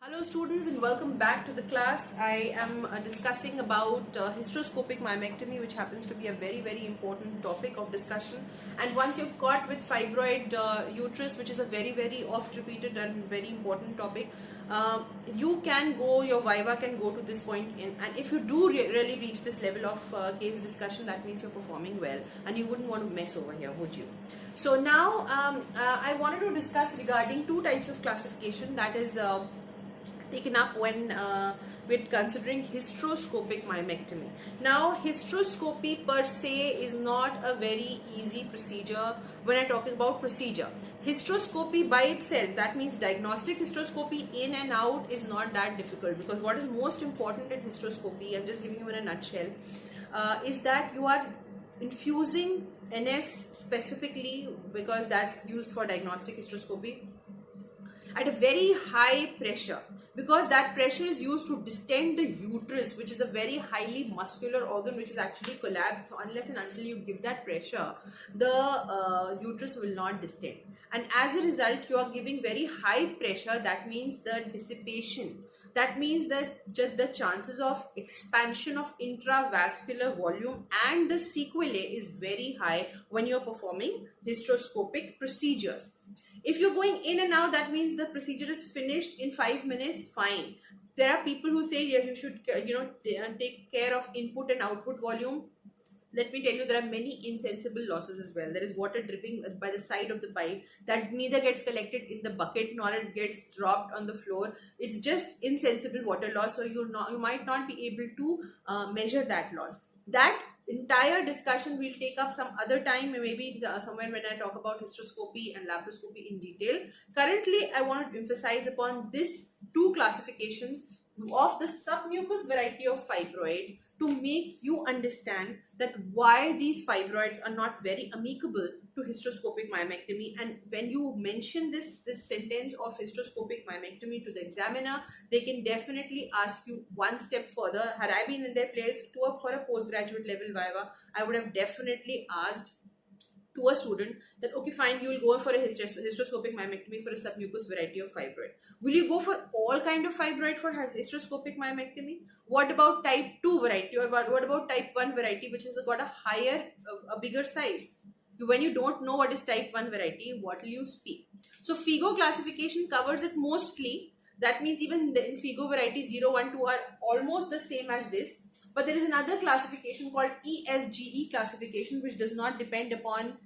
Hello students and welcome back to the class. I am discussing about hysteroscopic myomectomy, which happens to be a very important topic of discussion. And once you're caught with fibroid uterus, which is a very oft repeated and very important topic, you can go, your viva can go to this point in, and if you do really reach this level of case discussion, that means you're performing well and you wouldn't want to mess over here, would you? So now I wanted to discuss regarding two types of classification that is taken up when we're considering hysteroscopic myomectomy. Now, hysteroscopy per se is not a very easy procedure when I'm talking about procedure. Hysteroscopy by itself, that means diagnostic hysteroscopy in and out, is not that difficult, because what is most important in hysteroscopy, I'm just giving you in a nutshell, is that you are infusing NS specifically, because that's used for diagnostic hysteroscopy, at a very high pressure, because that pressure is used to distend the uterus, which is a very highly muscular organ which is actually collapsed. So unless and until you give that pressure, the uterus will not distend, and as a result you are giving very high pressure. That means the dissipation, that means that the chances of expansion of intravascular volume and the sequelae is very high when you're performing hysteroscopic procedures. If you're going in and out, that means the procedure is finished in 5 minutes, fine. There are people who say, yeah, you should take care of input and output volume. Let me tell you, there are many insensible losses as well. There is water dripping by the side of the pipe that neither gets collected in the bucket nor it gets dropped on the floor. It's just insensible water loss, so you might not be able to measure that loss. That entire discussion we'll take up some other time, maybe somewhere when I talk about hysteroscopy and laparoscopy in detail. Currently, I want to emphasize upon these two classifications of the submucous variety of fibroids to make you understand that why these fibroids are not very amicable to hysteroscopic myomectomy. And when you mention this sentence of hysteroscopic myomectomy to the examiner, they can definitely ask you one step further. Had I been in their place for a postgraduate level viva, I would have definitely asked to a student that, okay, fine, you will go for a hysteroscopic myomectomy for a submucous variety of fibroid. Will you go for all kind of fibroid for hysteroscopic myomectomy? What about type 2 variety, or what about type 1 variety, which has got a higher, a bigger size? When you don't know what is type 1 variety, what will you speak? So FIGO classification covers it mostly. That means even in FIGO variety 0, 1, 2 are almost the same as this. But there is another classification called ESGE classification, which does not depend upon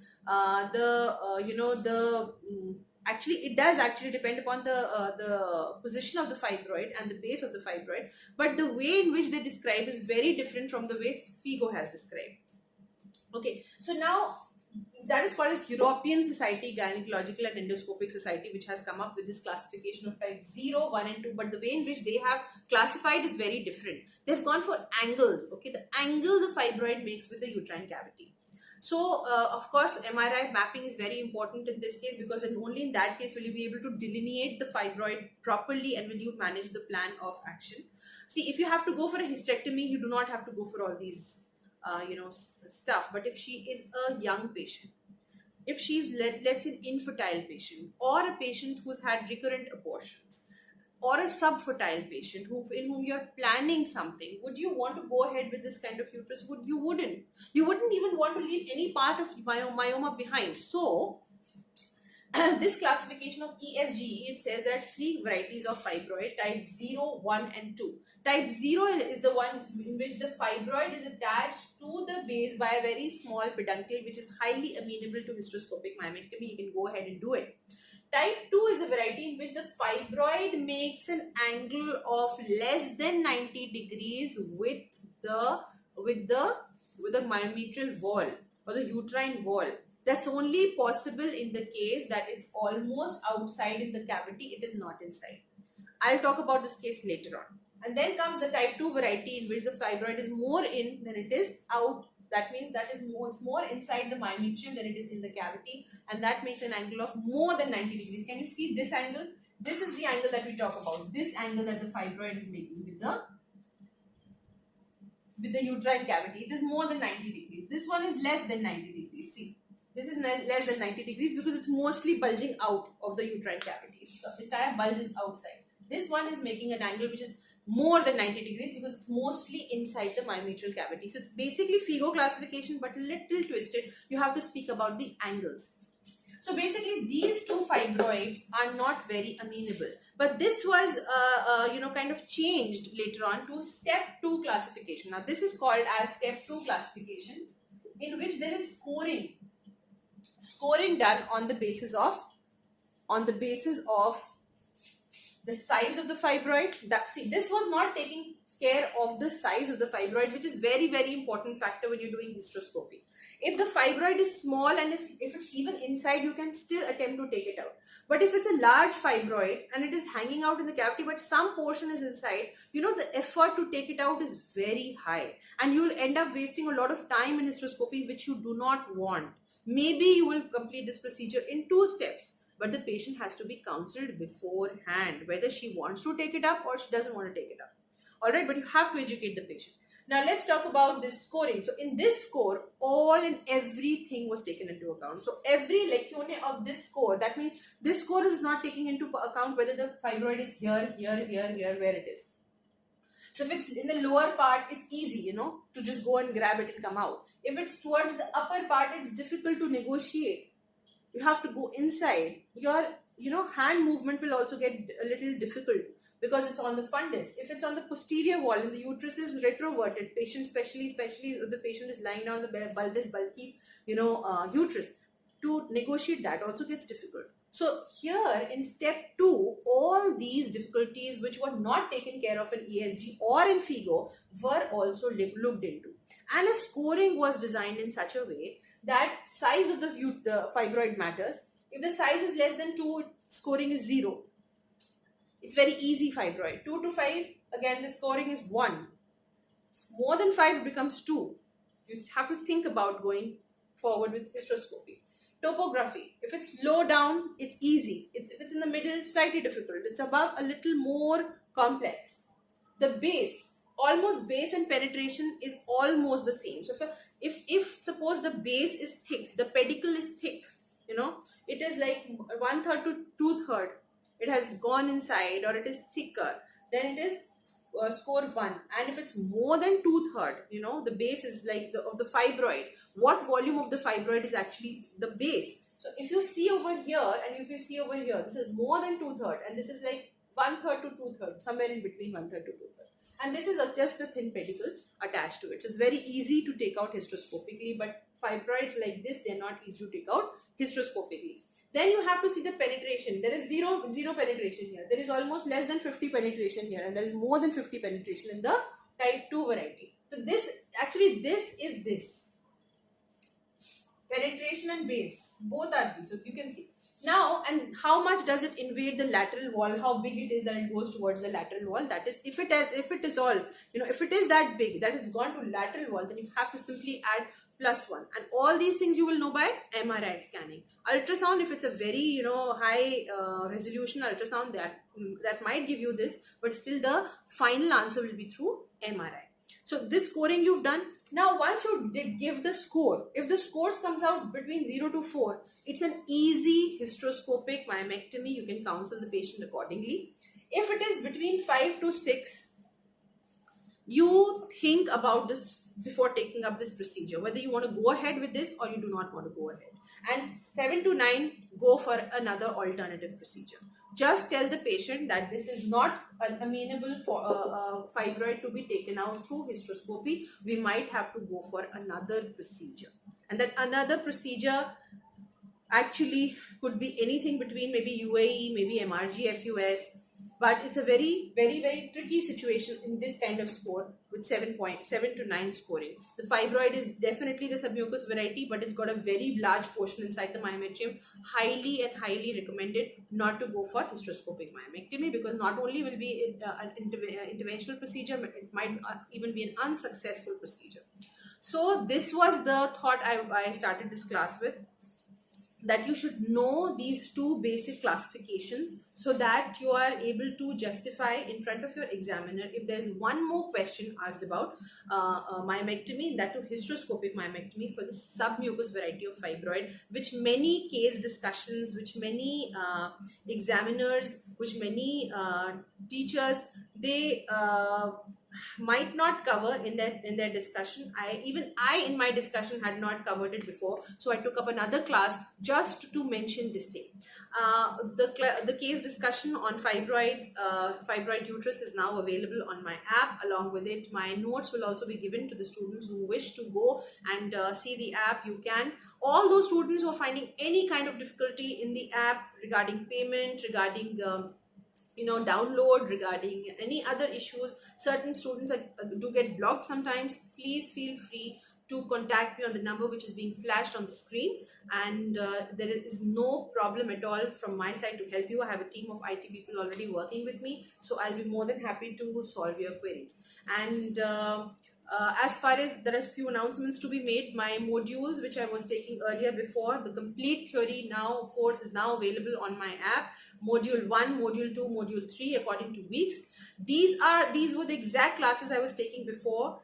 actually it does actually depend upon the position of the fibroid and the base of the fibroid, but the way in which they describe is very different from the way FIGO has described. Okay, so now that is called as European Society Gynecological and Endoscopic Society, which has come up with this classification of type 0, 1 and 2, but the way in which they have classified is very different. They've gone for angles, okay, the angle the fibroid makes with the uterine cavity. So, of course, MRI mapping is very important in this case, because only in that case will you be able to delineate the fibroid properly and will you manage the plan of action. See, if you have to go for a hysterectomy, you do not have to go for all these stuff. But if she is a young patient, if she's let's say infertile patient, or a patient who's had recurrent abortions, or a subfertile patient in whom you're planning something, would you want to go ahead with this kind of uterus? You wouldn't even want to leave any part of myoma behind. So this classification of ESGE, it says there are 3 varieties of fibroid: type 0, 1 and 2. Type 0 is the one in which the fibroid is attached to the base by a very small peduncle, which is highly amenable to hysteroscopic myomectomy. You can go ahead and do it. Type 2 is a variety in which the fibroid makes an angle of less than 90 degrees with the myometrial wall or the uterine wall. That's only possible in the case that it's almost outside in the cavity, it is not inside. I'll talk about this case later on. And then comes the type 2 variety in which the fibroid is more in than it is out. That means it's more inside the myometrium than it is in the cavity, and that makes an angle of more than 90 degrees. Can you see this angle? This is the angle that we talk about. This angle that the fibroid is making with the uterine cavity. It is more than 90 degrees. This one is less than 90 degrees. See, this is less than 90 degrees because it's mostly bulging out of the uterine cavity. The entire bulge is outside. This one is making an angle which is more than 90 degrees because it's mostly inside the myometrial cavity. So it's basically Figo classification but a little twisted. You have to speak about the angles. So basically these two fibroids are not very amenable. But this was kind of changed later on to step 2 classification. Now this is called as step 2 classification, in which there is scoring done on the basis of the size of the fibroid. See, this was not taking care of the size of the fibroid, which is very, very important factor when you're doing hysteroscopy. If the fibroid is small and if it's even inside, you can still attempt to take it out. But if it's a large fibroid and it is hanging out in the cavity, but some portion is inside, the effort to take it out is very high. And you'll end up wasting a lot of time in hysteroscopy, which you do not want. Maybe you will complete this procedure in 2 steps. But the patient has to be counseled beforehand whether she wants to take it up or she doesn't want to take it up. Alright, but you have to educate the patient. Now let's talk about this scoring. So in this score, all and everything was taken into account. So every lecune of this score, that means this score is not taking into account whether the fibroid is here, where it is. So if it's in the lower part, it's easy, to just go and grab it and come out. If it's towards the upper part, it's difficult to negotiate. You have to go inside. Your hand movement will also get a little difficult because it's on the fundus. If it's on the posterior wall and the uterus is retroverted, patient especially if the patient is lying down on this bulky uterus, to negotiate that also gets difficult. So here in step 2, all these difficulties which were not taken care of in ESG or in Figo were also looked into, and a scoring was designed in such a way that size of the fibroid matters. If the size is less than 2, scoring is 0. It's very easy fibroid. 2 to 5, again the scoring is 1. More than 5 it becomes 2. You have to think about going forward with hysteroscopy. Topography. If it's low down, it's easy. If it's in the middle, slightly difficult. It's above, a little more complex. The base, almost base and penetration is almost the same. So if suppose the base is thick, the pedicle is thick, it is like 1/3 to 2/3, it has gone inside, or it is thicker, then it is score 1. And if it's more than 2/3, the base is like of the fibroid, what volume of the fibroid is actually the base. So if you see over here and if you see over here, this is more than 2/3 and this is like 1/3 to 2/3, somewhere in between 1/3 to 2/3. And this is just a thin pedicle attached to it. So it's very easy to take out hysteroscopically, but fibroids like this, they're not easy to take out hysteroscopically. Then you have to see the penetration. There is zero penetration here. There is almost less than 50 penetration here, and there is more than 50 penetration in the type 2 variety. So this is this. Penetration and base, both are these. So you can see. Now, and how much does it invade the lateral wall? How big it is that it goes towards the lateral wall? That is, if it is that big that it's gone to lateral wall, then you have to simply add +1. And all these things you will know by MRI scanning. Ultrasound, if it's a very high resolution ultrasound, that might give you this, but still the final answer will be through MRI. So this scoring you've done. Now once you give the score, if the scores comes out between 0 to 4, it's an easy hysteroscopic myomectomy. You can counsel the patient accordingly. If it is between 5 to 6, you think about this before taking up this procedure, whether you want to go ahead with this or you do not want to go ahead. And 7 to 9, go for another alternative procedure. Just tell the patient that this is not amenable for fibroid to be taken out through hysteroscopy. We might have to go for another procedure. And that another procedure actually could be anything between maybe UAE, maybe MRG, FUS. But it's a very, very, very tricky situation in this kind of score with 7 to 9 scoring. The fibroid is definitely the submucous variety, but it's got a very large portion inside the myometrium. Highly and highly recommended not to go for hysteroscopic myomectomy, because not only will be an interventional procedure, but it might even be an unsuccessful procedure. So this was the thought I started this class with. that you should know these two basic classifications so that you are able to justify in front of your examiner if there is one more question asked about myomectomy, that to hysteroscopic myomectomy for the submucous variety of fibroid, which many case discussions, which many examiners, which many teachers, they might not cover in their discussion. I in my discussion had not covered it before, so I took up another class just to mention this thing. The case discussion on fibroid uterus is now available on my app. Along with it, my notes will also be given to the students who wish to go and see the app. You can, all those students who are finding any kind of difficulty in the app regarding payment, regarding download, regarding any other issues, certain students do get blocked sometimes, please feel free to contact me on the number which is being flashed on the screen, and there is no problem at all from my side to help you. I have a team of IT people already working with me, so I'll be more than happy to solve your queries. And as far as there are few announcements to be made, my modules which I was taking earlier before, the complete theory now course is now available on my app. Module 1, module 2, module 3 according to weeks. These were the exact classes I was taking before.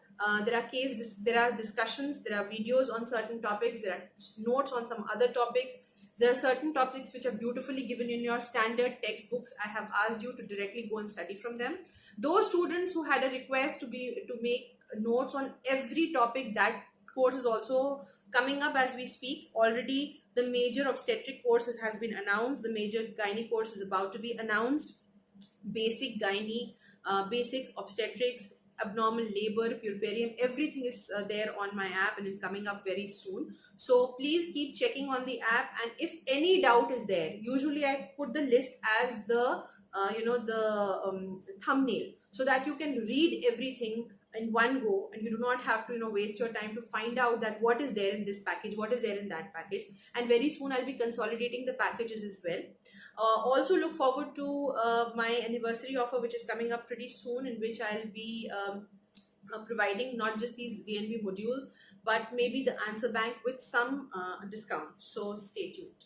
There are discussions, there are videos on certain topics, there are notes on some other topics. There are certain topics which are beautifully given in your standard textbooks. I have asked you to directly go and study from them. Those students who had a request to make notes on every topic, that course is also coming up as we speak. Already the major obstetric courses has been announced, the major gynae course is about to be announced, basic gynae, basic obstetrics, abnormal labor, puerperium, everything is there on my app and is coming up very soon. So please keep checking on the app, and if any doubt is there, usually I put the list as the thumbnail, so that you can read everything in one go and you do not have to waste your time to find out that what is there in this package, what is there in that package. And very soon I'll be consolidating the packages as well. Also look forward to my anniversary offer which is coming up pretty soon, in which I'll be providing not just these DNB modules but maybe the answer bank with some discount. So stay tuned.